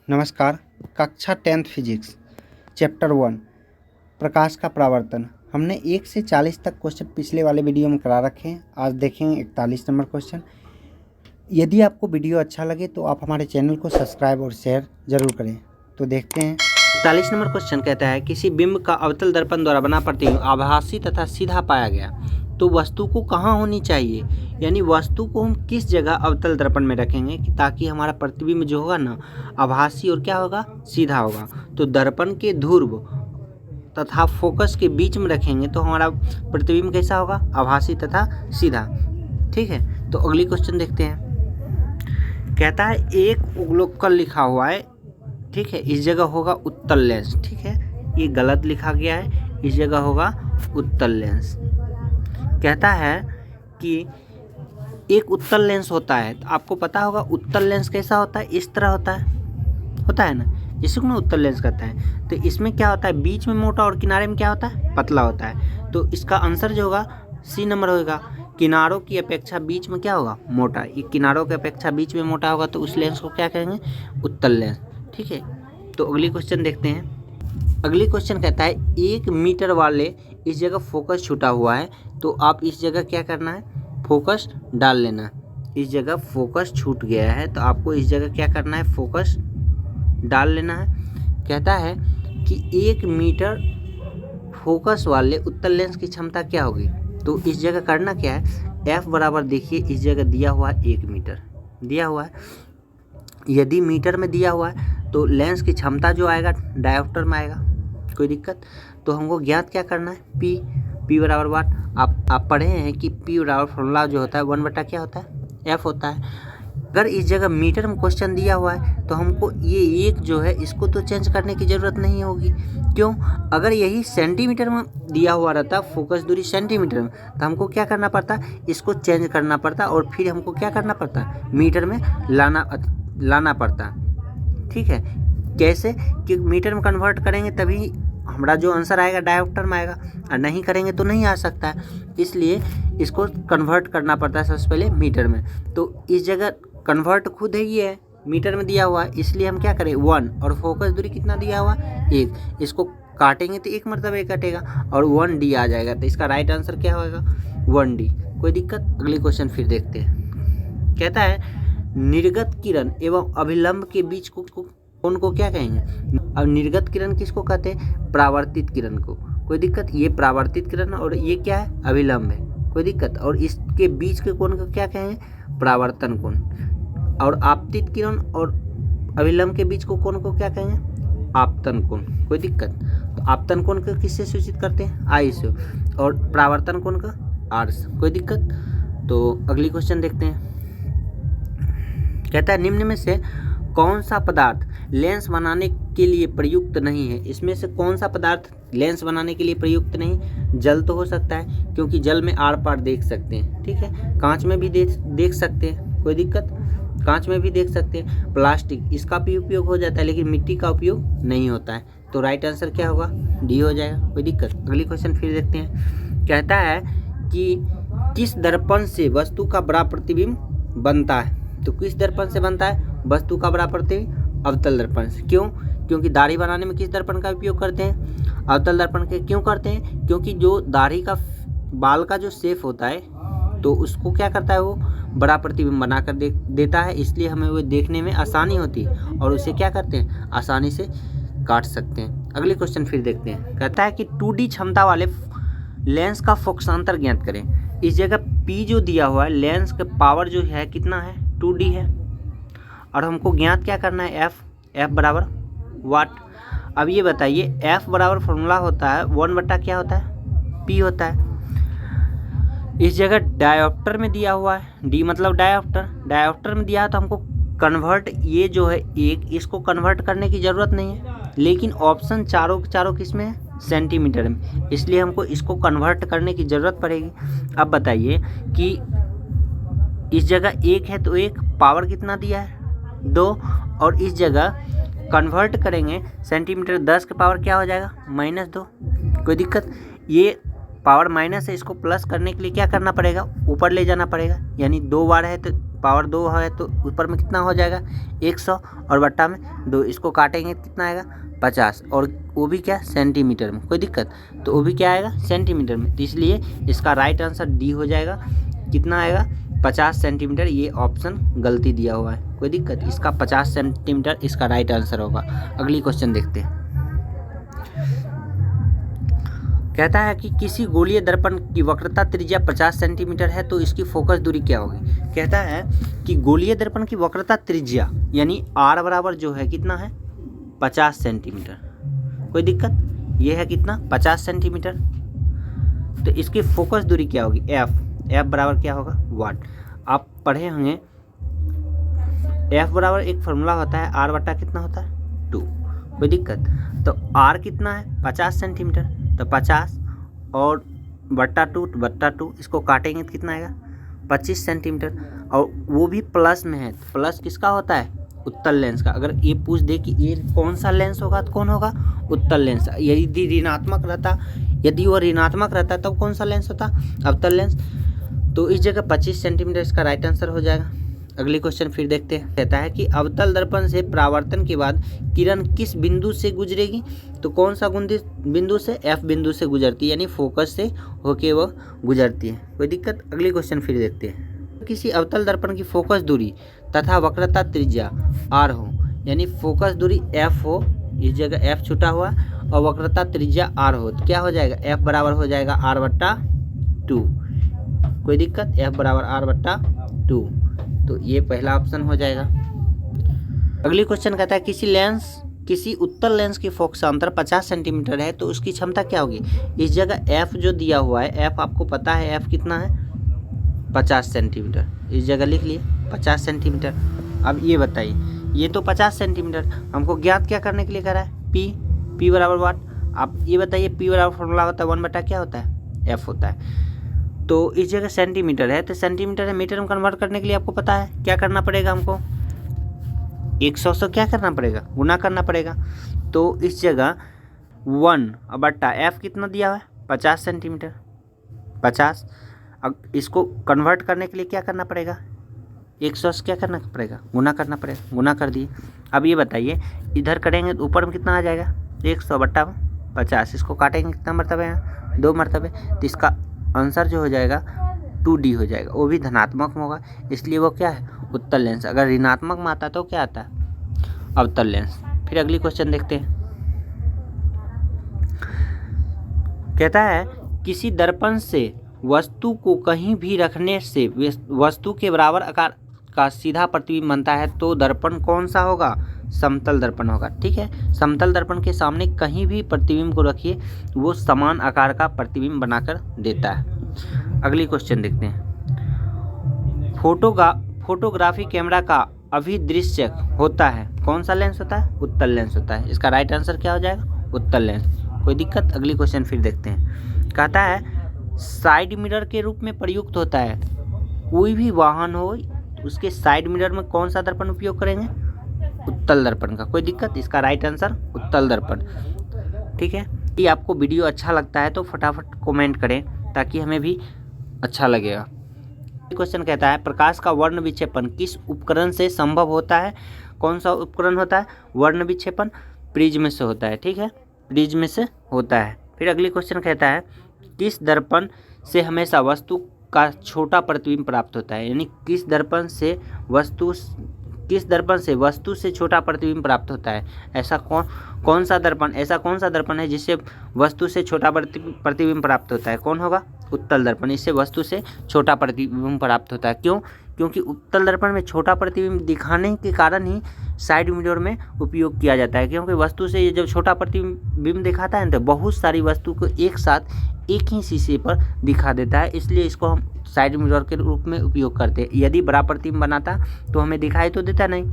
नमस्कार। कक्षा 10th physics chapter 1 प्रकाश का परावर्तन। हमने 1 से 40 तक क्वेश्चन पिछले वाले वीडियो में करा रखे हैं। आज देखेंगे 41 नंबर क्वेश्चन। यदि आपको वीडियो अच्छा लगे तो आप हमारे चैनल को सब्सक्राइब और शेयर जरूर करें। तो देखते हैं। 41 नंबर क्वेश्चन कहता है, किसी बिंब का अवतल दर्पण द्वारा बना प्रतिबिंब आभासी तथा सीधा पाया गया तो वस्तु को कहाँ होनी चाहिए, यानी वस्तु को हम किस जगह अवतल दर्पण में रखेंगे कि ताकि हमारा प्रतिबिंब जो होगा ना आभासी और क्या होगा, सीधा होगा। तो दर्पण के ध्रुव तथा फोकस के बीच में रखेंगे तो हमारा प्रतिबिंब कैसा होगा, आभासी तथा सीधा। ठीक है, तो अगली क्वेश्चन देखते हैं। कहता है एक उगलोकल लिखा हुआ है, ठीक है, इस जगह होगा उत्तल लेंस। ठीक है, ये गलत लिखा गया है, इस जगह होगा उत्तल लेंस। कहता है कि एक उत्तल लेंस होता है, तो आपको पता होगा उत्तल लेंस कैसा होता है, इस तरह होता है ना, इसको ना उत्तल लेंस कहता है। तो इसमें क्या होता है, बीच में मोटा और किनारे में क्या होता है, पतला होता है। तो इसका आंसर जो होगा सी नंबर होगा। किनारों की अपेक्षा बीच में क्या होगा, मोटा। ये किनारों की अपेक्षा बीच में मोटा होगा तो उस लेंस को क्या कहेंगे, उत्तल लेंस। ठीक है, तो अगली क्वेश्चन देखते हैं। अगली क्वेश्चन कहता है 1 मीटर वाले इस जगह फोकस छूटा हुआ है, तो आप इस जगह क्या करना है, फोकस डाल लेना। इस जगह फोकस छूट गया है तो आपको इस जगह क्या करना है, फोकस डाल लेना है। कहता है कि 1 मीटर फोकस वाले उत्तल लेंस की क्षमता क्या होगी, तो इस जगह करना क्या है, एफ बराबर देखिए इस जगह दिया हुआ है 1 मीटर दिया हुआ है। यदि मीटर में दिया हुआ है तो लेंस की क्षमता जो आएगा डायोप्टर में आएगा, कोई दिक्कत। तो हमको ज्ञात क्या करना है, पी बराबर वाट। आप पढ़े हैं कि पी बराबर फॉर्मूला जो होता है 1 बटा क्या होता है, एफ होता है। अगर इस जगह मीटर में क्वेश्चन दिया हुआ है तो हमको ये एक जो है इसको तो चेंज करने की ज़रूरत नहीं होगी। क्यों, अगर यही सेंटीमीटर में दिया हुआ रहता, फोकस दूरी सेंटीमीटर में, तो हमको क्या करना पड़ता, इसको चेंज करना पड़ता और फिर हमको क्या करना पड़ता, मीटर में लाना पड़ता। ठीक है, कैसे कि मीटर में कन्वर्ट करेंगे तभी हमारा जो आंसर आएगा डायोप्टर में आएगा, और नहीं करेंगे तो नहीं आ सकता है। इसलिए इसको कन्वर्ट करना पड़ता है सबसे पहले मीटर में। तो इस जगह कन्वर्ट खुद है, ये है मीटर में दिया हुआ है, इसलिए हम क्या करें 1, और फोकस दूरी कितना दिया हुआ 1, इसको काटेंगे तो 1 मरतबा कटेगा और 1D आ जाएगा। तो इसका राइट आंसर क्या होगा, 1D। कोई दिक्कत। अगली क्वेश्चन फिर देखते हैं। कहता है निर्गत किरण एवं अभिलंब के बीच को उनको क्या कहेंगे, अब निर्गत किरण किसको कहते हैं, परावर्तित किरण को। कोई दिक्कत, ये परावर्तित किरण और ये क्या है, अभिलंब है, कोई दिक्कत। और इसके बीच के कोण को क्या कहेंगे, परावर्तन कोण। और आपतित किरण और अभिलंब के बीच को कोण को क्या कहेंगे, आपतन कोण। कोई दिक्कत। तो आपतन कोण को किससे सूचित करते हैं, आई से, और परावर्तन कोण का आर से। कोई दिक्कत। तो अगली क्वेश्चन देखते हैं। कहता है निम्न में से कौन सा पदार्थ लेंस बनाने के लिए प्रयुक्त नहीं है। इसमें से कौन सा पदार्थ लेंस बनाने के लिए प्रयुक्त नहीं, जल तो हो सकता है क्योंकि जल में आर पार देख सकते हैं। ठीक है, कांच में भी देख सकते हैं, कोई दिक्कत, कांच में भी देख सकते हैं। प्लास्टिक, इसका भी उपयोग हो जाता है लेकिन मिट्टी का उपयोग नहीं होता है। तो राइट आंसर क्या होगा, डी हो जाएगा, कोई दिक्कत। अगली क्वेश्चन फिर देखते हैं। कहता है कि किस दर्पण से वस्तु का बड़ा प्रतिबिंब बनता है, तो किस दर्पण से बनता है वस्तु का बड़ा प्रतिबिंब, अवतल दर्पण से। क्यों, क्योंकि दाढ़ी बनाने में किस दर्पण का उपयोग करते हैं, अवतल दर्पण के। क्यों करते हैं, क्योंकि जो दाढ़ी का बाल का जो शेप होता है तो उसको क्या करता है, वो बड़ा प्रतिबिंब बनाकर देता है, इसलिए हमें वो देखने में आसानी होती है और उसे क्या करते हैं, आसानी से काट सकते हैं। अगले क्वेश्चन फिर देखते हैं। कहता है कि 2D क्षमता वाले लेंस का फोकसांतर ज्ञात करें। इस जगह P जो दिया हुआ है, लेंस का पावर जो है कितना है, 2D है, और हमको ज्ञात क्या करना है, एफ बराबर वाट। अब ये बताइए, एफ बराबर फॉर्मूला होता है 1 बटा क्या होता है, पी होता है। इस जगह डायोप्टर में दिया हुआ है, डी मतलब डायोप्टर में दिया है तो हमको कन्वर्ट, ये जो है एक, इसको कन्वर्ट करने की ज़रूरत नहीं है, लेकिन ऑप्शन चारों किस में है, सेंटीमीटर में, इसलिए हमको इसको कन्वर्ट करने की ज़रूरत पड़ेगी। अब बताइए कि इस जगह 1 है तो 1, पावर कितना दिया है, 2, और इस जगह कन्वर्ट करेंगे सेंटीमीटर, 10 के पावर क्या हो जाएगा, -2। कोई दिक्कत। ये पावर माइनस है, इसको प्लस करने के लिए क्या करना पड़ेगा, ऊपर ले जाना पड़ेगा, यानी 2 बार है तो पावर 2 है तो ऊपर में कितना हो जाएगा 100 और बट्टा में 2, इसको काटेंगे कितना आएगा 50, और वो भी क्या सेंटीमीटर में, कोई दिक्कत, तो वो भी क्या आएगा सेंटीमीटर में, तो इसलिए इसका राइट आंसर डी हो जाएगा। कितना आएगा 50 सेंटीमीटर, ये ऑप्शन गलती दिया हुआ है, कोई दिक्कत, इसका 50 सेंटीमीटर इसका राइट आंसर होगा। अगली क्वेश्चन देखते हैं। कहता है कि किसी गोलीय दर्पण की वक्रता त्रिज्या 50 सेंटीमीटर है तो इसकी फोकस दूरी क्या होगी। कहता है कि गोलीय दर्पण की वक्रता त्रिज्या यानी आर बराबर जो है कितना है 50 सेंटीमीटर, कोई दिक्कत, ये है कितना 50 सेंटीमीटर, तो इसकी फोकस दूरी क्या होगी एफ बराबर क्या होगा वाट। आप पढ़े होंगे एफ बराबर एक फॉर्मूला होता है आर बट्टा कितना होता है 2, कोई दिक्कत, तो आर कितना है 50 सेंटीमीटर, तो 50 और बट्टा 2 इसको काटेंगे तो कितना आएगा 25 सेंटीमीटर, और वो भी प्लस में है, प्लस किसका होता है उत्तल लेंस का। अगर ये पूछ दे कि ये कौन सा लेंस होगा तो कौन होगा उत्तल लेंस, यदि ऋणात्मक रहता, यदि वो ऋणात्मक रहता तब कौन सा लेंस होता अवतल लेंस, तो इस जगह 25 सेंटीमीटर इसका राइट आंसर हो जाएगा। अगली क्वेश्चन फिर देखते हैं। कहता है कि अवतल दर्पण से परावर्तन के बाद किरण किस बिंदु से गुजरेगी, तो कौन सा बिंदु से एफ बिंदु से गुजरती है, यानी फोकस से होके वह गुजरती है, कोई दिक्कत। अगली क्वेश्चन फिर देखते हैं। किसी अवतल दर्पण की फोकस दूरी तथा वक्रता त्रिज्या आर हो, यानी फोकस दूरी एफ हो, इस जगह एफ छुटा हुआ, और वक्रता त्रिज्या आर हो, तो क्या हो जाएगा एफ बराबर हो जाएगा आर बट्टा 2, कोई दिक्कत, एफ बराबर आर बट्टा 2, तो ये पहला ऑप्शन हो जाएगा। अगली क्वेश्चन कहता है किसी उत्तल लेंस की फोकस अंतर 50 सेंटीमीटर है तो उसकी क्षमता क्या होगी। इस जगह एफ जो दिया हुआ है, एफ आपको पता है एफ कितना है 50 सेंटीमीटर, इस जगह लिख लिए 50 सेंटीमीटर। अब ये बताइए, ये तो 50 सेंटीमीटर हमको ज्ञात क्या करने के लिए करा है पी बराबर वाट। आप ये बताइए पी बराबर फॉर्मूला होता है 1 बटा क्या होता है एफ होता है, तो इस जगह सेंटीमीटर है तो सेंटीमीटर है मीटर में कन्वर्ट करने के लिए आपको पता है क्या करना पड़ेगा, हमको 100 से क्या करना पड़ेगा गुना करना पड़ेगा, तो इस जगह 1 बट्टा एफ कितना दिया हुआ है 50 सेंटीमीटर 50, अब इसको कन्वर्ट करने के लिए क्या करना पड़ेगा 100 से क्या करना पड़ेगा गुना करना पड़ेगा, गुना कर दिए। अब ये बताइए इधर करेंगे तो ऊपर में कितना आ जाएगा 100 बट्टा 50, इसको काटेंगे कितना मरतबे है 2 मरतबे, तो इसका आंसर जो हो जाएगा 2D हो जाएगा, वो भी धनात्मक होगा, इसलिए वो क्या है उत्तल लेंस। अगर ऋणात्मक में आता तो क्या आता है अवतल लेंस। फिर अगली क्वेश्चन देखते हैं। कहता है किसी दर्पण से वस्तु को कहीं भी रखने से वस्तु के बराबर आकार का सीधा प्रतिबिंब बनता है तो दर्पण कौन सा होगा समतल दर्पण होगा, ठीक है। समतल दर्पण के सामने कहीं भी प्रतिबिंब को रखिए वो समान आकार का प्रतिबिंब बनाकर देता है। अगली क्वेश्चन देखते हैं। फोटोग्राफी कैमरा का अभिदृश्यक होता है कौन सा लेंस होता है उत्तल लेंस होता है, इसका राइट आंसर क्या हो जाएगा उत्तल लेंस, कोई दिक्कत। अगली क्वेश्चन फिर देखते हैं। कहता है साइड मिरर के रूप में प्रयुक्त होता है, कोई भी वाहन हो उसके साइड मिरर में कौन सा दर्पण उपयोग करेंगे उत्तल दर्पण का, कोई दिक्कत, इसका राइट आंसर उत्तल दर्पण, ठीक है। यदि आपको वीडियो अच्छा लगता है तो फटाफट कमेंट करें ताकि हमें भी अच्छा लगेगा। क्वेश्चन कहता है प्रकाश का वर्ण विक्षेपण किस उपकरण से संभव होता है, कौन सा उपकरण होता है वर्ण विक्षेपण प्रिज्म से होता है, ठीक है, प्रिज्म से होता है। फिर अगली क्वेश्चन कहता है किस दर्पण से हमेशा वस्तु का छोटा प्रतिबिंब प्राप्त होता है, यानी किस दर्पण से वस्तु से छोटा प्रतिबिंब प्राप्त होता है, ऐसा कौन सा दर्पण है जिससे वस्तु से छोटा प्रतिबिंब प्राप्त होता है, कौन होगा उत्तल दर्पण, इससे वस्तु से छोटा प्रतिबिंब प्राप्त होता है। क्योंकि उत्तल दर्पण में छोटा प्रतिबिंब दिखाने के कारण ही साइड मिरर में उपयोग किया जाता है, क्योंकि वस्तु से ये जब छोटा प्रतिबिंब दिखाता है तो बहुत सारी वस्तु को एक साथ एक ही शीशे पर दिखा देता है, इसलिए इसको हम साइड मिरर के रूप में उपयोग करते हैं। यदि बड़ा प्रतिबिंब बनाता तो हमें दिखाई तो देता नहीं,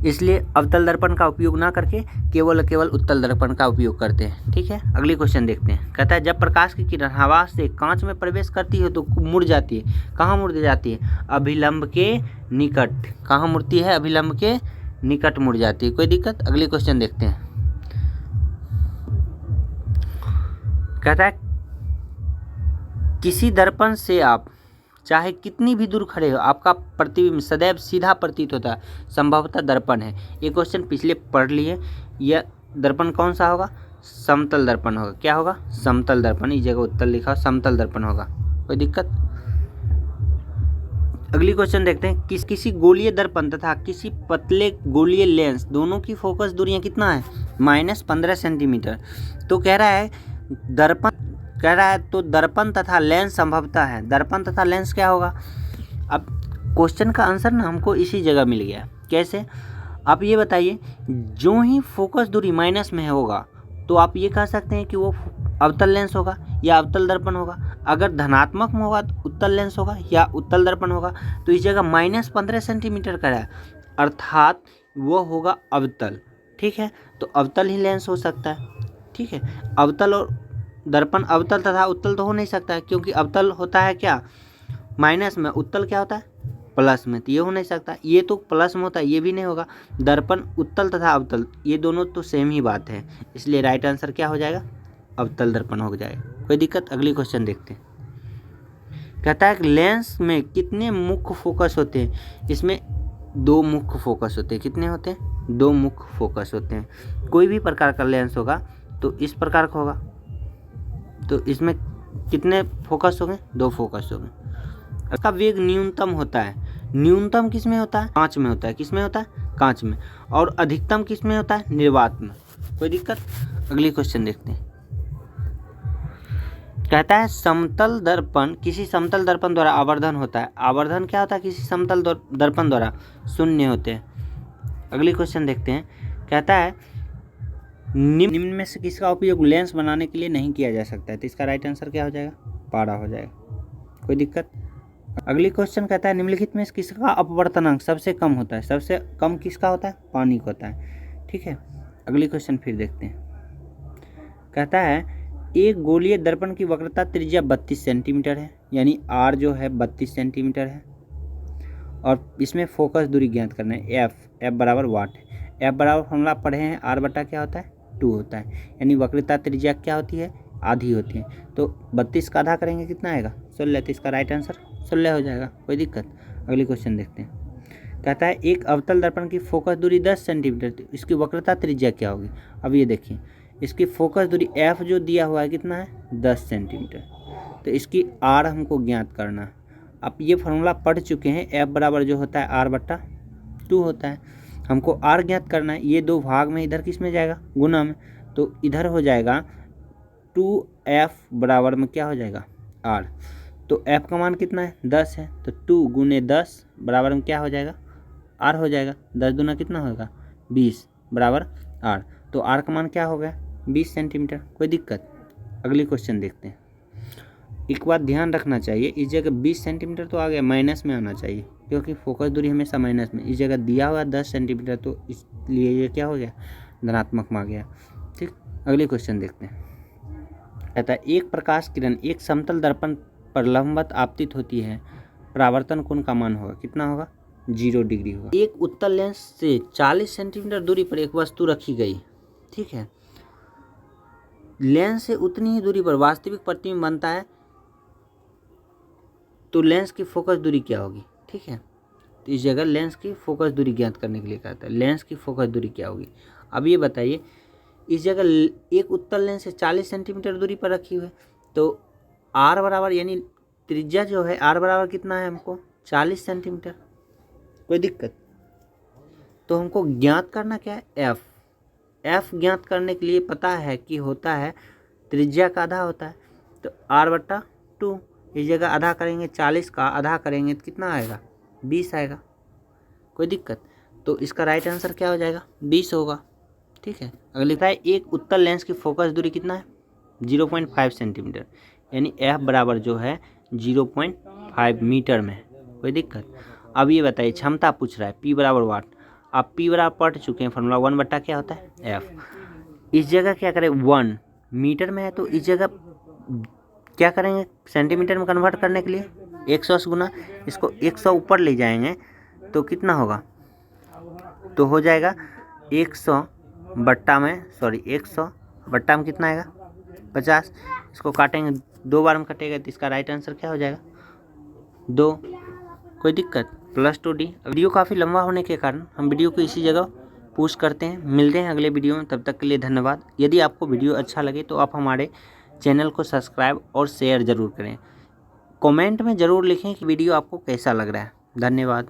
इसलिए अवतल दर्पण का उपयोग ना करके केवल उत्तल दर्पण का उपयोग करते हैं, ठीक है। अगली क्वेश्चन देखते हैं। कहता है जब प्रकाश की किरण हवा से कांच में प्रवेश करती है तो मुड़ जाती है, कहाँ मुड़ जाती है अभिलंब के निकट, कहाँ मुड़ती है अभिलंब के निकट मुड़ जाती है, कोई दिक्कत। अगली क्वेश्चन देखते हैं। कहता है किसी दर्पण से आप चाहे कितनी भी दूर खड़े हो आपका प्रतिबिंब सदैव सीधा प्रतीत होता है, संभवतः दर्पण है। ये क्वेश्चन पिछले पढ़ लिए। यह दर्पण कौन सा होगा? समतल दर्पण होगा। क्या होगा? समतल दर्पण। इस जगह उत्तर लिखा हो, समतल दर्पण होगा। कोई दिक्कत? अगली क्वेश्चन देखते हैं। किसी गोलीय दर्पण तथा किसी पतले गोलीय लेंस दोनों की फोकस दूरियां कितना है? -15 सेंटीमीटर। तो कह रहा है तो दर्पण तथा लेंस संभवतः है। दर्पण तथा लेंस क्या होगा? अब क्वेश्चन का आंसर ना हमको इसी जगह मिल गया। कैसे? आप ये बताइए, जो ही फोकस दूरी माइनस में होगा तो आप ये कह सकते हैं कि वो अवतल लेंस होगा या अवतल दर्पण होगा। अगर धनात्मक में होगा तो उत्तल लेंस होगा या उत्तल दर्पण होगा। तो इस जगह -15 सेंटीमीटर का है, अर्थात वो होगा अवतल। ठीक है, तो अवतल ही लेंस हो सकता है। ठीक है, अवतल और दर्पण अवतल तथा उत्तल तो हो नहीं सकता है, क्योंकि अवतल होता है क्या? माइनस में, उत्तल क्या होता है? प्लस में। तो ये हो नहीं सकता। ये तो प्लस में होता है, ये भी नहीं होगा। दर्पण उत्तल तथा अवतल ये दोनों तो सेम ही बात है, इसलिए राइट आंसर क्या हो जाएगा? अवतल दर्पण हो जाएगा। कोई दिक्कत? अगली क्वेश्चन देखते हैं। कहता है कि लेंस में कितने मुख्य फोकस होते हैं? इसमें 2 मुख्य फोकस होते हैं। कितने होते हैं? 2 मुख्य फोकस होते हैं। कोई भी प्रकार का लेंस होगा तो इस प्रकार का होगा, तो इसमें कितने फोकस होंगे? 2 फोकस होंगे। इसका वेग न्यूनतम होता है। न्यूनतम किस में होता है? कांच में होता है। किस में होता है? कांच में। और अधिकतम किस में होता है? निर्वात में। कोई दिक्कत? अगली क्वेश्चन देखते हैं। कहता है समतल दर्पण किसी समतल दर्पण द्वारा आवर्धन होता है। आवर्धन क्या होता है? किसी समतल दर्पण द्वारा 0 होते हैं। अगली क्वेश्चन देखते हैं। कहता है निम्न में से किसका उपयोग लेंस बनाने के लिए नहीं किया जा सकता है? तो इसका राइट आंसर क्या हो जाएगा? पारा हो जाएगा। कोई दिक्कत? अगली क्वेश्चन कहता है निम्नलिखित में से किसका अपवर्तनांक सबसे कम होता है? सबसे कम किसका होता है? पानी का होता है। ठीक है, अगली क्वेश्चन फिर देखते हैं। कहता है एक गोलीय दर्पण की वक्रता त्रिज्या 32 सेंटीमीटर है, यानी आर जो है 32 सेंटीमीटर है, और इसमें फोकस दूरी ज्ञात करना है। एफ बराबर वाट है। एफ बराबर फॉर्मूला पढ़े हैं, आर बटा क्या होता है? 2 होता है, यानी वक्रता त्रिज्या क्या होती है? आधी होती है। तो 32 का आधा करेंगे कितना आएगा? 16। तो इसका राइट आंसर 16 हो जाएगा। कोई दिक्कत? अगली क्वेश्चन देखते हैं। कहता है एक अवतल दर्पण की फोकस दूरी 10 सेंटीमीटर, तो इसकी वक्रता त्रिज्या क्या होगी? अब ये देखिए, इसकी फोकस दूरी एफ जो दिया हुआ है कितना है? 10 सेंटीमीटर। तो इसकी आर हमको ज्ञात करना है। आप ये फार्मूला पढ़ चुके हैं। एफ बराबर जो होता है आर बटा 2 होता है। हमको आर ज्ञात करना है। ये 2 भाग में, इधर किस में जाएगा? गुना में। तो इधर हो जाएगा 2f बराबर में क्या हो जाएगा? आर। तो f का मान कितना है? 10 है। तो 2 गुने 10 बराबर में क्या हो जाएगा? आर हो जाएगा। 10 दूना कितना होगा? 20 बराबर आर। तो आर का मान क्या हो गया? 20 सेंटीमीटर। कोई दिक्कत? अगली क्वेश्चन देखते हैं। एक बात ध्यान रखना चाहिए, इस जगह 20 सेंटीमीटर तो आ गया, माइनस में आना चाहिए, क्योंकि फोकस दूरी हमेशा माइनस में। इस जगह दिया हुआ 10 सेंटीमीटर, तो इसलिए ये क्या हो गया? धनात्मक में आ गया। ठीक, अगली क्वेश्चन देखते हैं। कहता है एक प्रकाश किरण एक समतल दर्पण पर लंबवत आपतित होती है, परावर्तन कोण का मान होगा? कितना होगा? 0 डिग्री होगा। एक उत्तल लेंस से 40 सेंटीमीटर दूरी पर एक वस्तु रखी गई। ठीक है, लेंस से उतनी ही दूरी पर वास्तविक प्रतिबिंब बनता है, तो लेंस की फोकस दूरी क्या होगी? ठीक है, तो इस जगह लेंस की फोकस दूरी ज्ञात करने के लिए कहता है लेंस की फोकस दूरी क्या होगी। अब ये बताइए, इस जगह एक उत्तल लेंस से 40 सेंटीमीटर दूरी पर रखी हुई है, तो आर बराबर, यानी त्रिज्या जो है आर बराबर कितना है हमको? 40 सेंटीमीटर। कोई दिक्कत? तो हमको ज्ञात करना क्या है? एफ। एफ ज्ञात करने के लिए पता है कि होता है त्रिज्या का आधा होता है, तो आर बटा 2। इस जगह आधा करेंगे, 40 का आधा करेंगे तो कितना आएगा? 20 आएगा। कोई दिक्कत? तो इसका राइट आंसर क्या हो जाएगा? 20 होगा। ठीक है, अगले लिखा है एक उत्तल लेंस की फोकस दूरी कितना है? 0.5 सेंटीमीटर, यानी एफ बराबर जो है 0.5 मीटर में है। कोई दिक्कत? अब ये बताइए, क्षमता पूछ रहा है, पी बराबर वाट। आप पी बराबर पढ़ चुके हैं, फॉर्मूला 1 बटा क्या होता है? एफ। इस जगह क्या करें? 1 मीटर में है, तो इस जगह क्या करेंगे? सेंटीमीटर में कन्वर्ट करने के लिए 100 से गुना, इसको 100 ऊपर ले जाएंगे तो कितना होगा? तो हो जाएगा 100 बट्टा में 100 बट्टा में कितना आएगा? 50। इसको काटेंगे, 2 बार में कटेगा, तो इसका राइट आंसर क्या हो जाएगा? 2, कोई दिक्कत? +2D। वीडियो काफ़ी लंबा होने के कारण हम वीडियो को इसी जगह पुश करते हैं। मिलते हैं अगले वीडियो में, तब तक के लिए धन्यवाद। यदि आपको वीडियो अच्छा लगे तो आप हमारे चैनल को सब्सक्राइब और शेयर ज़रूर करें। कमेंट में ज़रूर लिखें कि वीडियो आपको कैसा लग रहा है। धन्यवाद।